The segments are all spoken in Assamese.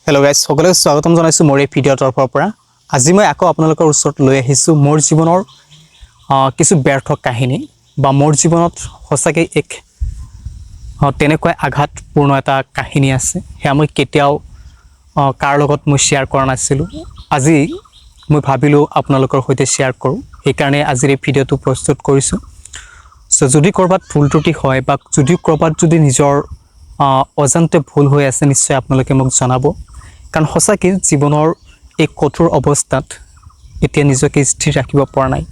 হেল্ল' গাইজ সকলোকে স্বাগতম জনাইছোঁ মোৰ এই ভিডিঅ'ৰ তৰফৰ পৰা। আজি মই আকৌ আপোনালোকৰ ওচৰত লৈ আহিছোঁ মোৰ জীৱনৰ কিছু ব্যৰ্থ কাহিনী বা মোৰ জীৱনত সঁচাকৈ এক তেনেকুৱা আঘাতপূৰ্ণ এটা কাহিনী আছে। সেয়া মই কেতিয়াও কাৰ লগত মই শ্বেয়াৰ কৰা নাছিলোঁ। আজি মই ভাবিলোঁ আপোনালোকৰ সৈতে শ্বেয়াৰ কৰোঁ, সেইকাৰণে আজিৰ এই ভিডিঅ'টো প্ৰস্তুত কৰিছোঁ। চ' যদি ক'ৰবাত ভুল ত্ৰুটি হয় বা ক'ৰবাত যদি নিজৰ অজান্তে ভুল হৈ আছে, নিশ্চয় আপোনালোকে মোক জনাব। কাৰণ সঁচাকৈ জীৱনৰ এই কঠোৰ অৱস্থাত এতিয়া নিজকে স্থিৰ ৰাখিব পৰা নাই।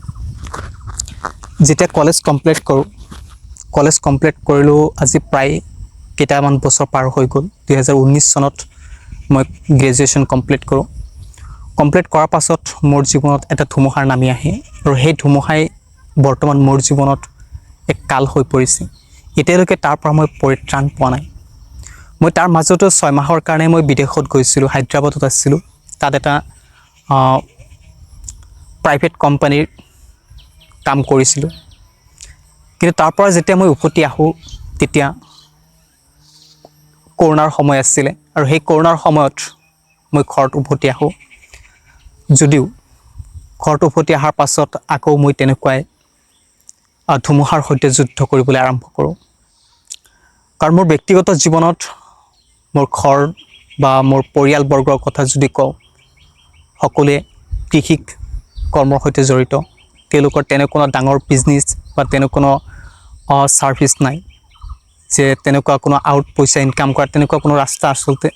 যেতিয়া কলেজ কমপ্লিট কৰিলোঁ আজি প্ৰায় কেইটামান বছৰ পাৰ হৈ গ'ল। 2019 চনত মই গ্ৰেজুৱেশ্যন কমপ্লিট কৰোঁ। কমপ্লিট কৰাৰ পাছত মোৰ জীৱনত এটা ধুমুহাৰ নামি আহে আৰু সেই ধুমুহাই বৰ্তমান মোৰ জীৱনত এক কাল হৈ পৰিছে। এতিয়ালৈকে তাৰ পৰা মই পৰিত্ৰাণ পোৱা নাই। মই তাৰ মাজতো 6 মাহৰ কাৰণে মই বিদেশত গৈছিলোঁ, হায়দৰাবাদত আছিলোঁ। তাত এটা প্ৰাইভেট কোম্পানীৰ কাম কৰিছিলোঁ। কিন্তু তাৰ পৰা যেতিয়া মই উভতি আহোঁ তেতিয়া কৰোণাৰ সময় আছিলে আৰু সেই কৰোণাৰ সময়ত মই ঘৰত উভতি আহোঁ। যদিও ঘৰত উভতি অহাৰ পাছত আকৌ মই তেনেকুৱাই ধুমুহাৰ সৈতে যুদ্ধ কৰিবলৈ আৰম্ভ কৰোঁ। কাৰণ মোৰ ব্যক্তিগত জীৱনত মোৰ ঘৰ বা মোৰ পৰিয়ালবৰ্গৰ কথা যদি কওঁ, সকলোৱে কৃষি কৰ্মৰ সৈতে জড়িত। তেওঁলোকৰ তেনে কোনো ডাঙৰ বিজনেছ বা তেনে কোনো ছাৰ্ভিচ নাই যে তেনেকুৱা কোনো পইচা ইনকাম কৰা তেনেকুৱা কোনো ৰাস্তা, আচলতে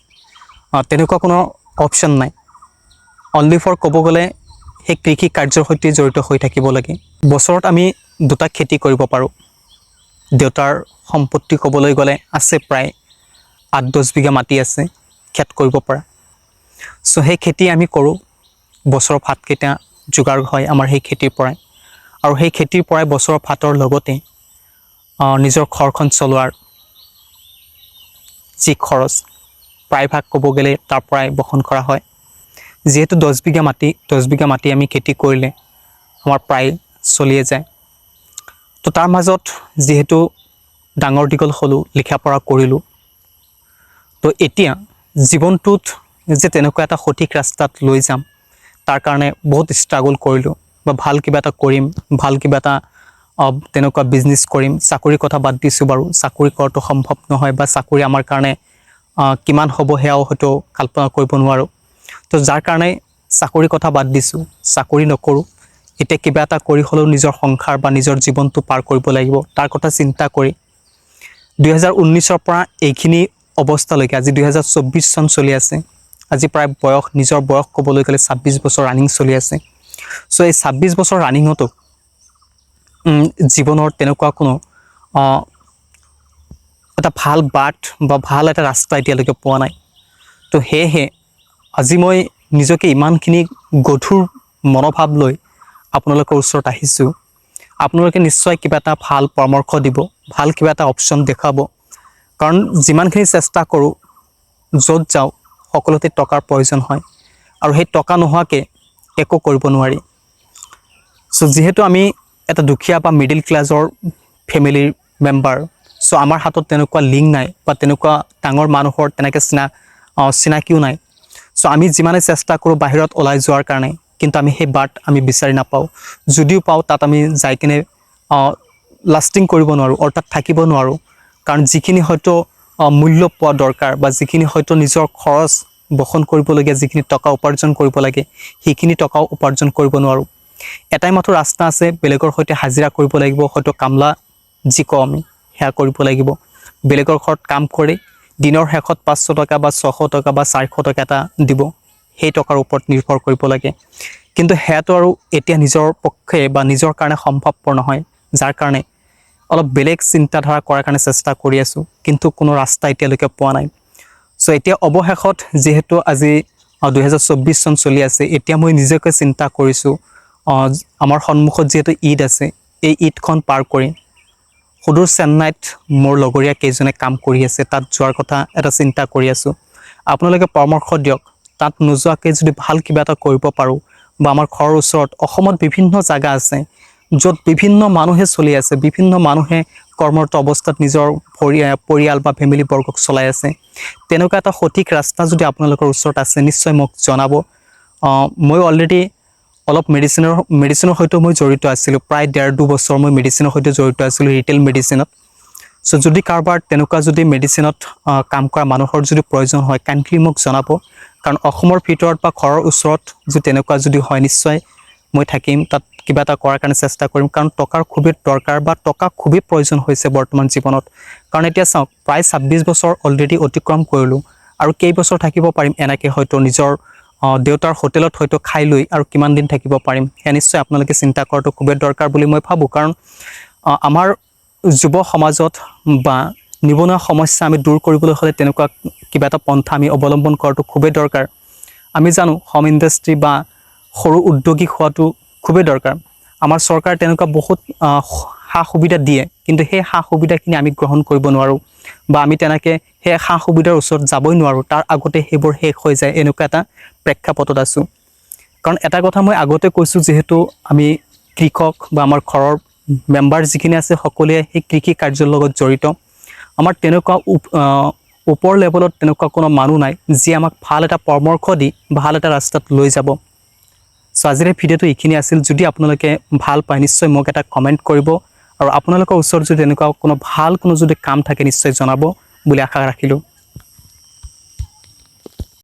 তেনেকুৱা কোনো অপশ্যন নাই। অনলি ফৰ ক'ব গ'লে সেই কৃষি কাৰ্যৰ সৈতে জড়িত হৈ থাকিব লাগে। বছৰত আমি 2টা খেতি কৰিব পাৰোঁ। দেউতাৰ সম্পত্তি ক'বলৈ গ'লে আছে প্ৰায় 8-10 বিঘা মাটি আছে খেত কৰিব পৰা। চ' সেই খেতি আমি কৰোঁ। বছৰৰ ভাতকেইটা যোগাৰ হয় আমাৰ সেই খেতিৰ পৰাই, আৰু সেই খেতিৰ পৰাই বছৰৰ ভাতৰ লগতে নিজৰ ঘৰখন চলোৱাৰ যি খৰচ, প্ৰায়ভাগ ক'ব গ'লে তাৰ পৰাই বহন কৰা হয়। যিহেতু 10 বিঘা মাটি আমি খেতি কৰিলে আমাৰ প্ৰায় চলিয়ে যায়। তো তাৰ মাজত যিহেতু ডাঙৰ দীঘল হ'লোঁ, লিখা পঢ়া কৰিলোঁ, তো এতিয়া জীৱনটোত যে তেনেকুৱা এটা সঠিক ৰাস্তাত লৈ যাম তাৰ কাৰণে বহুত ষ্ট্ৰাগল কৰিলোঁ। বা ভাল কিবা এটা কৰিম, ভাল কিবা এটা তেনেকুৱা বিজনেছ কৰিম। চাকৰিৰ কথা বাদ দিছোঁ বাৰু, চাকৰি কৰাটো সম্ভৱ নহয় বা চাকৰি আমাৰ কাৰণে কিমান হ'ব সেয়াও হয়তো কল্পনা কৰিব নোৱাৰোঁ। তো যাৰ কাৰণে চাকৰিৰ কথা বাদ দিছোঁ, চাকৰি নকৰোঁ। এতিয়া কিবা এটা কৰি হ'লেও নিজৰ সংসাৰ বা নিজৰ জীৱনটো পাৰ কৰিব লাগিব, তাৰ কথা চিন্তা কৰি 2019ৰ পৰা এইখিনি অৱস্থালৈকে আজি 2024 চন চলি আছে। আজি প্ৰায় নিজৰ বয়স ক'বলৈ গ'লে 26 বছৰ ৰানিং চলি আছে। চ' এই 26 বছৰ ৰানিঙতো জীৱনৰ তেনেকুৱা কোনো এটা ভাল বাট বা ভাল এটা ৰাস্তা এতিয়ালৈকে পোৱা নাই। তো সেয়েহে আজি মই নিজকে ইমানখিনি গধুৰ মনোভাৱ লৈ আপোনালোকৰ ওচৰত আহিছোঁ। আপোনালোকে নিশ্চয় কিবা এটা ভাল পৰামৰ্শ দিব, ভাল কিবা এটা অপশ্যন দেখাব। কাৰণ যিমানখিনি চেষ্টা কৰোঁ, য'ত যাওঁ সকলোতে টকাৰ প্ৰয়োজন হয়, আৰু সেই টকা নোহোৱাকৈ একো কৰিব নোৱাৰি। চ' যিহেতু আমি এটা দুখীয়া বা মিডিল ক্লাছৰ ফেমিলিৰ মেম্বাৰ, চ' আমাৰ হাতত তেনেকুৱা লিংক নাই বা তেনেকুৱা ডাঙৰ মানুহৰ তেনেকৈ চিনাকিও নাই। চ' আমি যিমানে চেষ্টা কৰোঁ বাহিৰত ওলাই যোৱাৰ কাৰণে, কিন্তু আমি সেই বাট আমি বিচাৰি নাপাওঁ। যদিও পাওঁ তাত আমি যাই কিনে লাষ্টিং কৰিব নোৱাৰোঁ, অৰ্থাৎ থাকিব নোৱাৰোঁ। কাৰণ যিখিনি হয়তো মূল্য পোৱা দৰকাৰ বা যিখিনি হয়তো নিজৰ খৰচ বহন কৰিবলগীয়া যিখিনি টকা উপাৰ্জন কৰিব লাগে, সেইখিনি টকাও উপাৰ্জন কৰিব নোৱাৰোঁ। এটাই মাত্ৰ ৰাস্তা আছে, বেলেগৰ সৈতে হাজিৰা কৰিব লাগিব, হয়তো কামলা যি কওঁ আমি সেয়া কৰিব লাগিব। বেলেগৰ ঘৰত কাম কৰি দিনৰ শেষত 500 টকা বা 600 টকা বা 400 টকা এটা দিব, সেই টকাৰ ওপৰত নিৰ্ভৰ কৰিব লাগে। কিন্তু সেয়াটো আৰু এতিয়া নিজৰ পক্ষে বা নিজৰ কাৰণে সম্ভৱপৰ নহয়, যাৰ কাৰণে অলপ বেলেগ চিন্তাধাৰা কৰাৰ কাৰণে চেষ্টা কৰি আছোঁ, কিন্তু কোনো ৰাস্তা এতিয়ালৈকে পোৱা নাই। চ' এতিয়া অৱশেষত যিহেতু আজি 2024 চন চলি আছে, এতিয়া মই নিজকে চিন্তা কৰিছোঁ আমাৰ সন্মুখত যিহেতু ঈদ আছে, এই ঈদখন পাৰ কৰি সুদূৰ চেন্নাইত মোৰ লগৰীয়া কেইজনে কাম কৰি আছে, তাত যোৱাৰ কথা এটা চিন্তা কৰি আছোঁ। আপোনালোকে পৰামৰ্শ দিয়ক, তাত নোযোৱাকৈ যদি ভাল কিবা এটা কৰিব পাৰোঁ, বা আমাৰ ঘৰৰ ওচৰত অসমত বিভিন্ন জেগা আছে য'ত বিভিন্ন মানুহে চলি আছে, বিভিন্ন মানুহে কৰ্মৰত অৱস্থাত নিজৰ পৰিয়াল বা ফেমিলি বৰ্গক চলাই আছে তেনেকুৱা এটা সঠিক ৰাস্তা যদি আপোনালোকৰ ওচৰত আছে নিশ্চয় মোক জনাব মই অলৰেডি অলপ মেডিচিনৰ সৈতে মই জড়িত আছিলোঁ প্ৰায় 1.5-2 বছৰ মই মেডিচিনৰ সৈতে জড়িত আছিলোঁ ৰিটেইল মেডিচিনত সো যদি কাৰোবাৰ তেনেকুৱা যদি মেডিচিনত কাম কৰা মানুহৰ যদি প্ৰয়োজন হয় কাইণ্ডলি মোক জনাব কাৰণ অসমৰ ভিতৰত বা ঘৰৰ ওচৰত যদি তেনেকুৱা যদি হয় নিশ্চয় মই থাকিম তাত কিবা এটা কৰাৰ কাৰণে চেষ্টা কৰিম কাৰণ টকাৰ খুবেই দৰকাৰ বা টকা খুবেই প্ৰয়োজন হৈছে বৰ্তমান জীৱনত কাৰণ এতিয়া চাওক প্ৰায় 26 বছৰ অলৰেডি অতিক্ৰম কৰিলোঁ আৰু কেইবছৰ থাকিব পাৰিম এনেকৈ হয়তো নিজৰ দেউতাৰ হোটেলত হয়তো খাই লৈ আৰু কিমান দিন থাকিব পাৰিম সেয়া নিশ্চয় আপোনালোকে চিন্তা কৰাটো খুবেই দৰকাৰ বুলি মই ভাবোঁ কাৰণ আমাৰ যুৱ সমাজত বা নিবনুৱা সমস্যা আমি দূৰ কৰিবলৈ হ'লে তেনেকুৱা কিবা এটা পন্থা আমি অৱলম্বন কৰাটো খুবেই দৰকাৰ আমি জানো হোম ইণ্ডাষ্ট্ৰি বা সৰু উদ্যোগী হোৱাটো খুবেই দৰকাৰ আমাৰ চৰকাৰ তেনেকুৱা বহুত সা সুবিধা দিয়ে কিন্তু সেই সা সুবিধাখিনি আমি গ্ৰহণ কৰিব নোৱাৰোঁ বা আমি তেনেকৈ সেই সা সুবিধাৰ ওচৰত যাবই নোৱাৰোঁ তাৰ আগতে সেইবোৰ শেষ হৈ যায় এনেকুৱা এটা প্ৰেক্ষাপটত আছোঁ কাৰণ এটা কথা মই আগতে কৈছোঁ যিহেতু আমি কৃষক বা আমাৰ ঘৰৰ মেম্বাৰ যিখিনি আছে সকলোৱে সেই কৃষি কাৰ্যৰ লগত জড়িত আমাৰ তেনেকুৱা ওপৰ লেভেলত তেনেকুৱা কোনো মানুহ নাই যি আমাক ভাল এটা পৰামৰ্শ দি ভাল এটা ৰাস্তাত লৈ যাব সো আজিৰ ভিডিঅ'টো এইখিনি আছিল যদি আপোনালোকে ভাল পায় নিশ্চয় মোক এটা কমেণ্ট কৰিব আৰু আপোনালোকৰ ওচৰত যদি এনেকুৱা কোনো যদি কাম থাকে নিশ্চয় জনাব বুলি আশা ৰাখিলোঁ